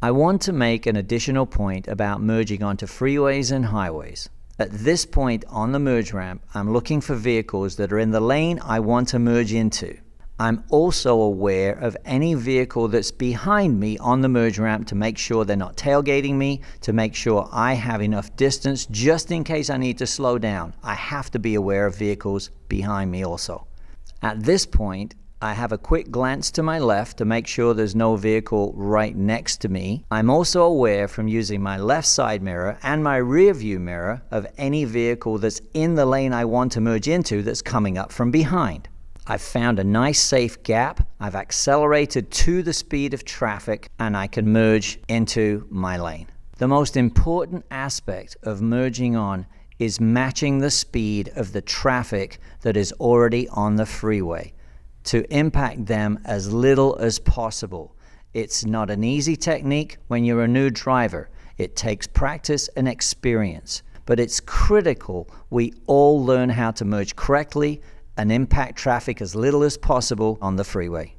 I want to make an additional point about merging onto freeways and highways. At this point on the merge ramp, I'm looking for vehicles that are in the lane I want to merge into. I'm also aware of any vehicle that's behind me on the merge ramp to make sure they're not tailgating me, to make sure I have enough distance just in case I need to slow down. I have to be aware of vehicles behind me also. At this point, I have a quick glance to my left to make sure there's no vehicle right next to me. I'm also aware from using my left side mirror and my rear view mirror of any vehicle that's in the lane I want to merge into that's coming up from behind. I've found a nice safe gap. I've accelerated to the speed of traffic and I can merge into my lane. The most important aspect of merging on is matching the speed of the traffic that is already on the freeway to impact them as little as possible. It's not an easy technique when you're a new driver. It takes practice and experience, but it's critical we all learn how to merge correctly and impact traffic as little as possible on the freeway.